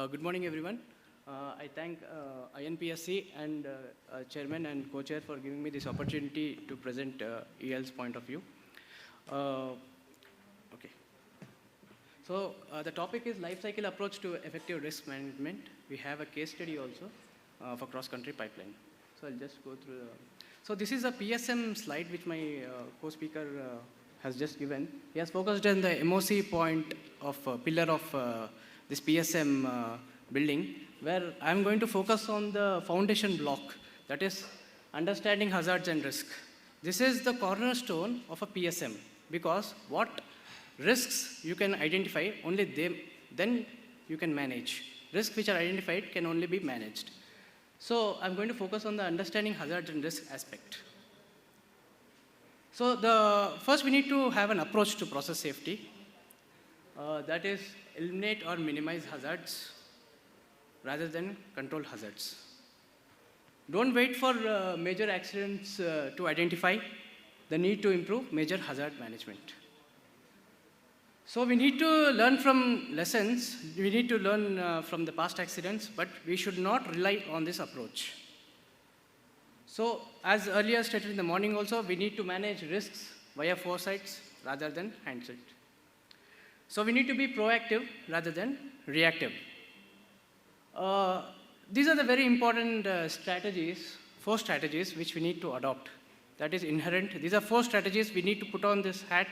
Good morning, everyone. I thank INPSC and Chairman and Co-Chair for giving me this opportunity to present EL's point of view. Okay. So the topic is life cycle approach to effective risk management. We have a case study also for cross-country pipeline. So I'll just go through. So this is a PSM slide which my co-speaker has just given. He has focused on the MOC point of pillar of this PSM building, where I'm going to focus on the foundation block, that is understanding hazards and risk. This is the cornerstone of a PSM, because what risks you can identify, only then you can manage. Risks which are identified can only be managed. So I'm going to focus on the understanding hazards and risk aspect. So first we need to have an approach to process safety. That is eliminate or minimize hazards rather than control hazards. Don't wait for major accidents to identify the need to improve major hazard management. So we need to learn from lessons, we need to learn from the past accidents, but we should not rely on this approach. So as earlier stated in the morning also, we need to manage risks via foresights rather than hindsight. So we need to be proactive rather than reactive. These are the very important strategies, 4 strategies which we need to adopt. That is inherent. These are 4 strategies we need to put on this hat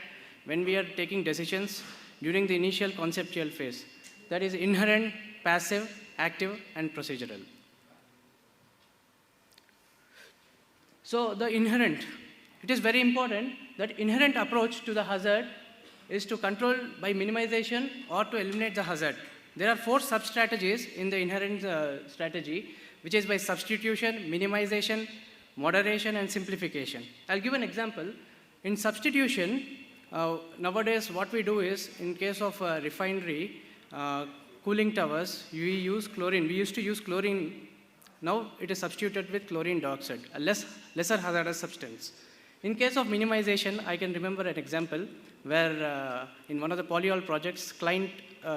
when we are taking decisions during the initial conceptual phase. That is inherent, passive, active, and procedural. So the inherent, it is very important that inherent approach to the hazard is to control by minimization or to eliminate the hazard. There are 4 sub-strategies in the inherent strategy, which is by substitution, minimization, moderation, and simplification. I'll give an example. In substitution, nowadays what we do is, in case of a refinery, cooling towers, we use chlorine. We used to use chlorine. Now it is substituted with chlorine dioxide, a lesser hazardous substance. In case of minimization, I can remember an example where in one of the polyol projects, client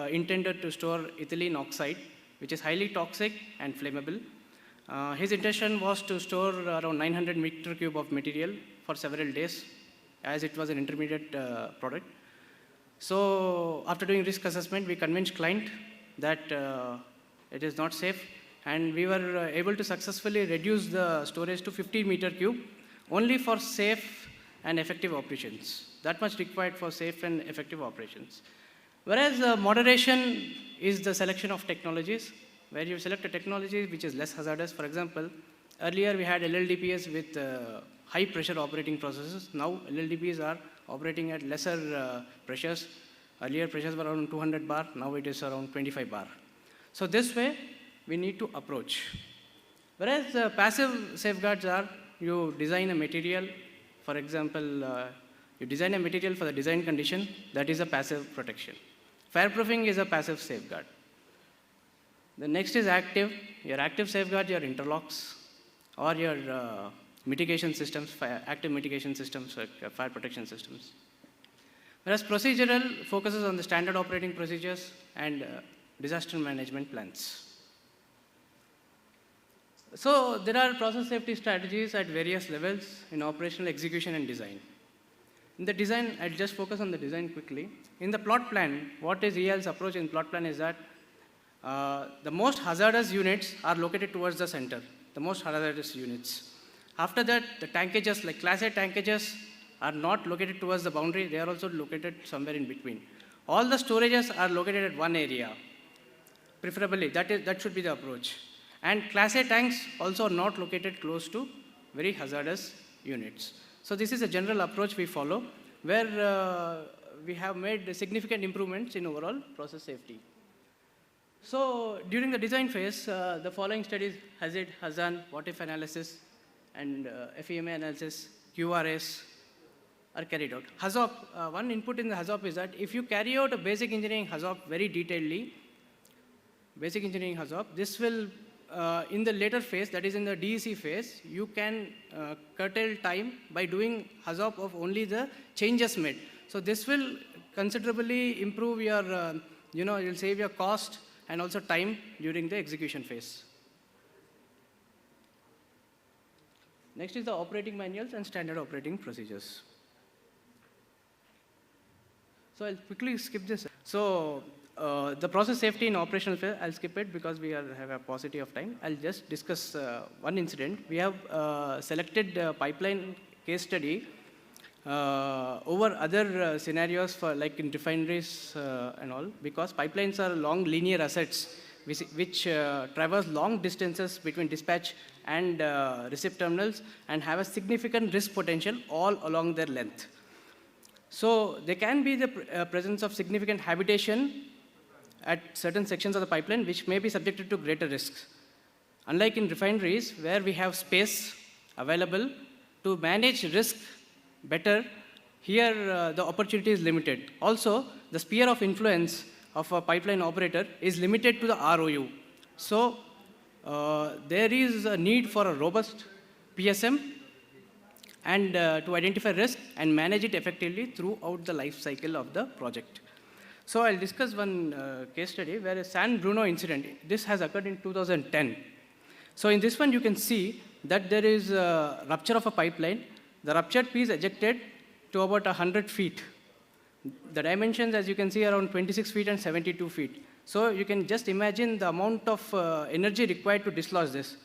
intended to store ethylene oxide, which is highly toxic and flammable. His intention was to store around 900 meter cube of material for several days, as it was an intermediate product. So after doing risk assessment, we convinced client that it is not safe, and we were able to successfully reduce the storage to 50 meter cube, only for safe and effective operations. That much required for safe and effective operations. Whereas moderation is the selection of technologies, where you select a technology which is less hazardous. For example, earlier we had LLDPS with high pressure operating processes. Now LLDPs are operating at lesser pressures. Earlier pressures were around 200 bar, now it is around 25 bar. So this way we need to approach. Whereas passive safeguards are, you design a material, for example, you design a material for the design condition, that is a passive protection. Fireproofing is a passive safeguard. The next is active. Your active safeguard, your interlocks, or your mitigation systems, active mitigation systems, like fire protection systems. Whereas procedural focuses on the standard operating procedures and disaster management plans. So there are process safety strategies at various levels in operational execution and design. In the design, I'll just focus on the design quickly. In the plot plan, what is EL's approach in plot plan is that the most hazardous units are located towards the center, the most hazardous units. After that, the tankages, like Class A tankages, are not located towards the boundary, they are also located somewhere in between. All the storages are located at one area, preferably, that should be the approach. And Class A tanks also are not located close to very hazardous units. So this is a general approach we follow, where we have made significant improvements in overall process safety. So during the design phase, the following studies, hazard, Hazan, what-if analysis, and FEMA analysis, QRS, are carried out. HAZOP, one input in the HAZOP is that if you carry out a basic engineering HAZOP very detailedly, basic engineering HAZOP, this will in the later phase, that is in the DEC phase, you can curtail time by doing HAZOP of only the changes made. So this will considerably improve your, you'll save your cost and also time during the execution phase. Next is the operating manuals and standard operating procedures. So I'll quickly skip this. So the process safety in operational phase, I'll skip it because we have a paucity of time. I'll just discuss one incident. We have selected pipeline case study over other scenarios for like in refineries and all, because pipelines are long linear assets which traverse long distances between dispatch and receipt terminals and have a significant risk potential all along their length. So there can be the presence of significant habitation at certain sections of the pipeline which may be subjected to greater risks. Unlike in refineries where we have space available to manage risk better, here the opportunity is limited. Also, the sphere of influence of a pipeline operator is limited to the ROU. So there is a need for a robust PSM and to identify risk and manage it effectively throughout the life cycle of the project. So I'll discuss one case study where a San Bruno incident. This has occurred in 2010. So in this one, you can see that there is a rupture of a pipeline. The ruptured piece ejected to about 100 feet. The dimensions, as you can see, around 26 feet and 72 feet. So you can just imagine the amount of energy required to dislodge this.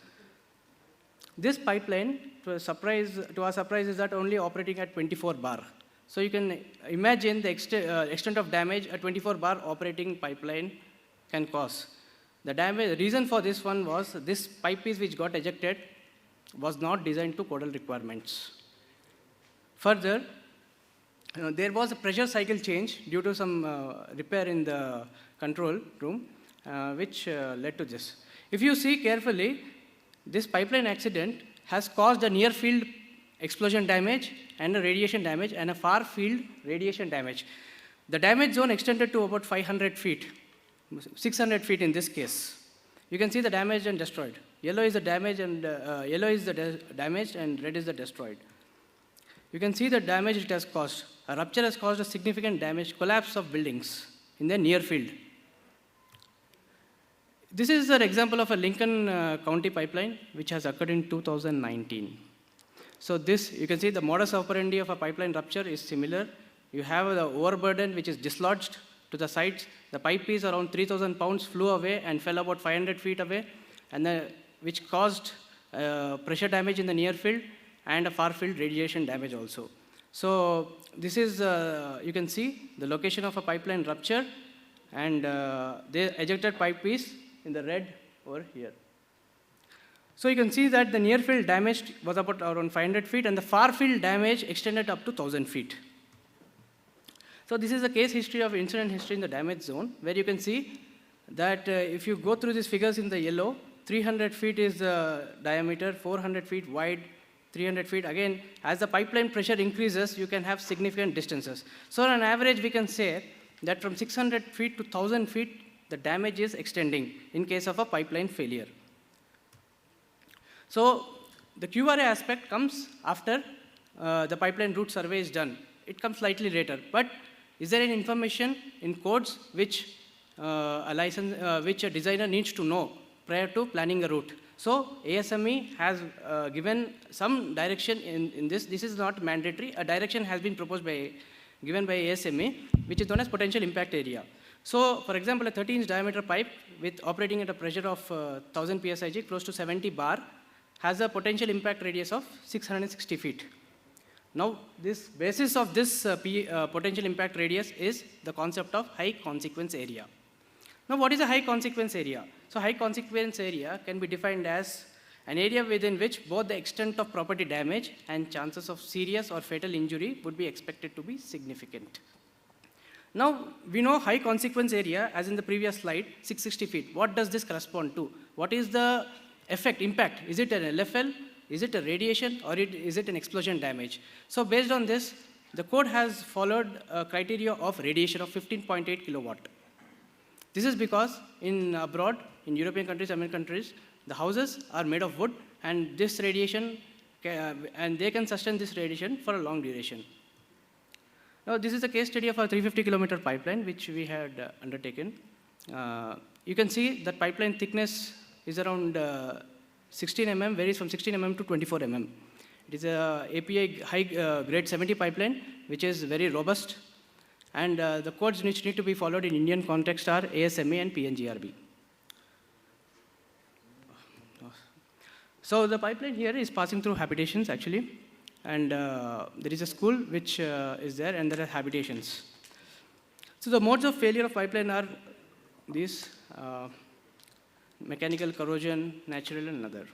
This pipeline, to our surprise, is that only operating at 24 bar. So you can imagine the extent of damage a 24 bar operating pipeline can cause. The reason for this one was this pipe piece which got ejected was not designed to codal requirements. Further, there was a pressure cycle change due to some repair in the control room, which led to this. If you see carefully, this pipeline accident has caused a near field explosion damage and a radiation damage and a far field radiation damage. The damage zone extended to about 500 feet, 600 feet in this case. You can see the damaged and destroyed. Yellow is the damage and damaged and red is the destroyed. You can see the damage it has caused. A rupture has caused a significant damage, collapse of buildings in the near field. This is an example of a Lincoln County pipeline which has occurred in 2019. So this, you can see the modus operandi of a pipeline rupture is similar. You have the overburden which is dislodged to the sides. The pipe piece around 3,000 pounds flew away and fell about 500 feet away, and which caused pressure damage in the near field and a far field radiation damage also. So this is, you can see the location of a pipeline rupture and the ejected pipe piece in the red over here. So you can see that the near field damage was about around 500 feet and the far field damage extended up to 1,000 feet. So this is a case history of incident history in the damage zone, where you can see that if you go through these figures in the yellow, 300 feet is the diameter, 400 feet wide, 300 feet. Again, as the pipeline pressure increases, you can have significant distances. So on average, we can say that from 600 feet to 1,000 feet, the damage is extending in case of a pipeline failure. So the QRA aspect comes after the pipeline route survey is done. It comes slightly later. But is there any information in codes which which a designer needs to know prior to planning a route? So ASME has given some direction in this. This is not mandatory. A direction has been proposed given by ASME, which is known as potential impact area. So, for example, a 30-inch diameter pipe with operating at a pressure of 1,000 psig, close to 70 bar, has a potential impact radius of 660 feet. Now, this basis of this potential impact radius is the concept of high consequence area. Now, what is a high consequence area? So, high consequence area can be defined as an area within which both the extent of property damage and chances of serious or fatal injury would be expected to be significant. Now, we know high consequence area, as in the previous slide, 660 feet. What does this correspond to? What is the effect, impact? Is it an LFL? Is it a radiation? Or is it an explosion damage? So based on this, the code has followed a criteria of radiation of 15.8 kilowatt. This is because in abroad, in European countries, American countries, the houses are made of wood, and this radiation, and they can sustain this radiation for a long duration. Now, this is a case study of a 350-kilometer pipeline, which we had undertaken. you can see that pipeline thickness is around 16 mm, varies from 16 mm to 24 mm. It is a API high grade 70 pipeline, which is very robust. And the codes which need to be followed in Indian context are ASME and PNGRB. So the pipeline here is passing through habitations actually. And there is a school which is there, and there are habitations. So the modes of failure of pipeline are these: mechanical corrosion, natural and other,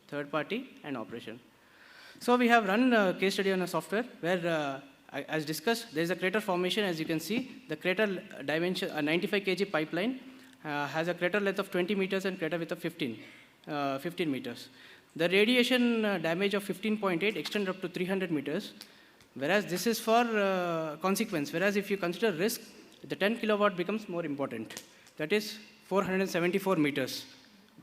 third party and operation. So we have run a case study on a software where, as discussed, there is a crater formation. As you can see, the crater dimension, a 95 kg pipeline has a crater length of 20 meters and crater width of 15 meters. The radiation damage of 15.8 extends up to 300 meters, whereas this is for consequence. Whereas if you consider risk, the 10 kilowatt becomes more important. That is 474 meters.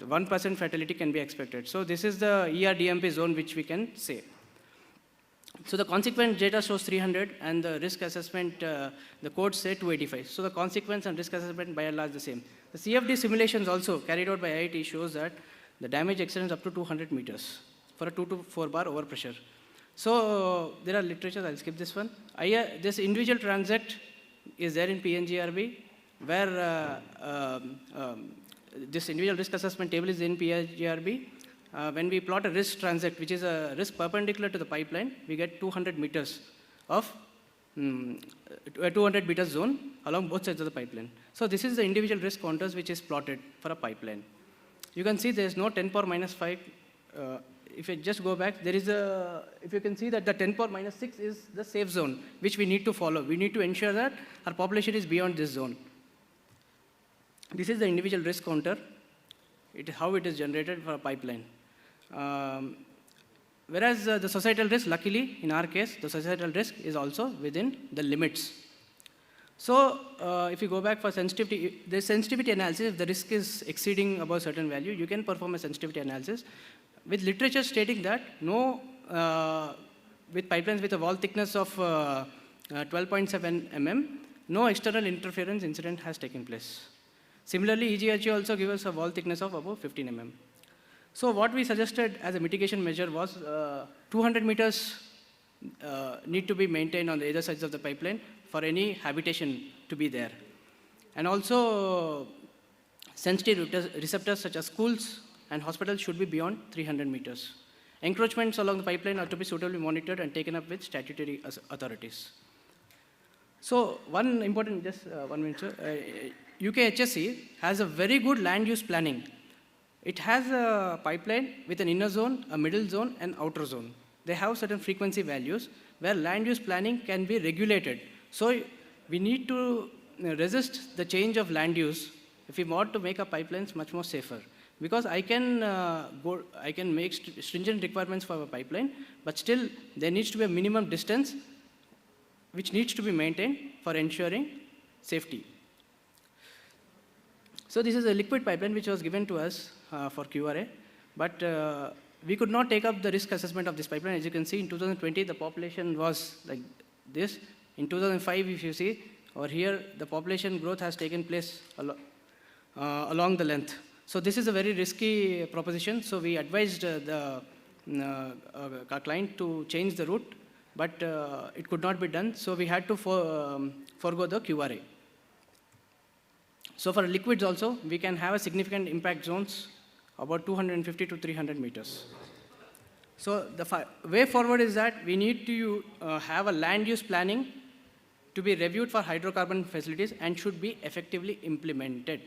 The 1% fatality can be expected. So this is the ERDMP zone which we can say. So the consequence data shows 300, and the risk assessment, the codes say 285. So the consequence and risk assessment by and large the same. The CFD simulations also carried out by IIT shows that the damage extends up to 200 meters for a 2 to 4 bar overpressure. So there are literature, I'll skip this one. This individual transect is there in PNGRB, where this individual risk assessment table is in PNGRB. When we plot a risk transect, which is a risk perpendicular to the pipeline, we get 200 meters of a 200 meters zone along both sides of the pipeline. So this is the individual risk contours which is plotted for a pipeline. You can see there is no 10 power minus 5. If you just go back, there is a, if you can see that the 10 power minus 6 is the safe zone, which we need to follow. We need to ensure that our population is beyond this zone. This is the individual risk counter. How it is generated for a pipeline. Whereas the societal risk, luckily, in our case, the societal risk is also within the limits. So if you go back for sensitivity, the sensitivity analysis, if the risk is exceeding above a certain value, you can perform a sensitivity analysis with literature stating that no, with pipelines with a wall thickness of 12.7 mm, no external interference incident has taken place. Similarly, EGHG also gives us a wall thickness of above 15 mm. So what we suggested as a mitigation measure was 200 meters need to be maintained on the either sides of the pipeline for any habitation to be there. And also sensitive receptors such as schools and hospitals should be beyond 300 meters. Encroachments along the pipeline are to be suitably monitored and taken up with statutory authorities. So one important, just 1 minute, sir. UK HSE has a very good land use planning. It has a pipeline with an inner zone, a middle zone, and outer zone. They have certain frequency values where land use planning can be regulated. So we need to resist the change of land use if we want to make our pipelines much more safer. Because I can make stringent requirements for a pipeline, but still there needs to be a minimum distance which needs to be maintained for ensuring safety. So this is a liquid pipeline which was given to us for QRA, but we could not take up the risk assessment of this pipeline. As you can see, in 2020, the population was like this. In 2005, if you see, over here, the population growth has taken place along the length. So this is a very risky proposition. So we advised our client to change the route, but it could not be done. So we had to forego the QRA. So for liquids also, we can have a significant impact zones about 250 to 300 meters. So the way forward is that we need to have a land use planning to be reviewed for hydrocarbon facilities and should be effectively implemented.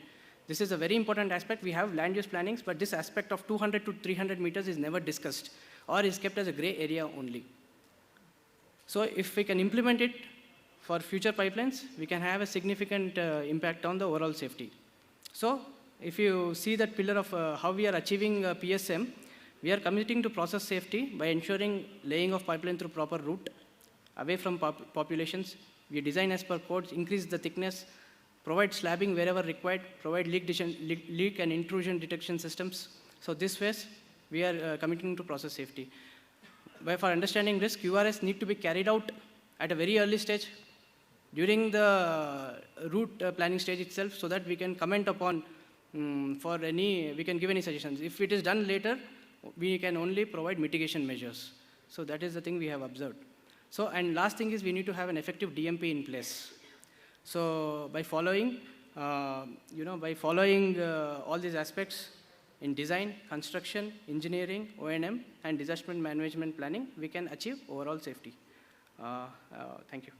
This is a very important aspect. We have land use plannings, but this aspect of 200 to 300 meters is never discussed or is kept as a gray area only. So if we can implement it for future pipelines, we can have a significant impact on the overall safety. So if you see that pillar of how we are achieving PSM, we are committing to process safety by ensuring laying of pipeline through proper route, away from populations. We design as per codes, increase the thickness, provide slabbing wherever required, provide leak and intrusion detection systems. So this way, we are committing to process safety. But for understanding risk, QRS need to be carried out at a very early stage during the route planning stage itself, so that we can comment upon for any, we can give any suggestions. If it is done later, we can only provide mitigation measures. So that is the thing we have observed. So, and last thing is we need to have an effective DMP in place. So by following, by following all these aspects in design, construction, engineering, O&M, and disaster management planning, we can achieve overall safety. Thank you.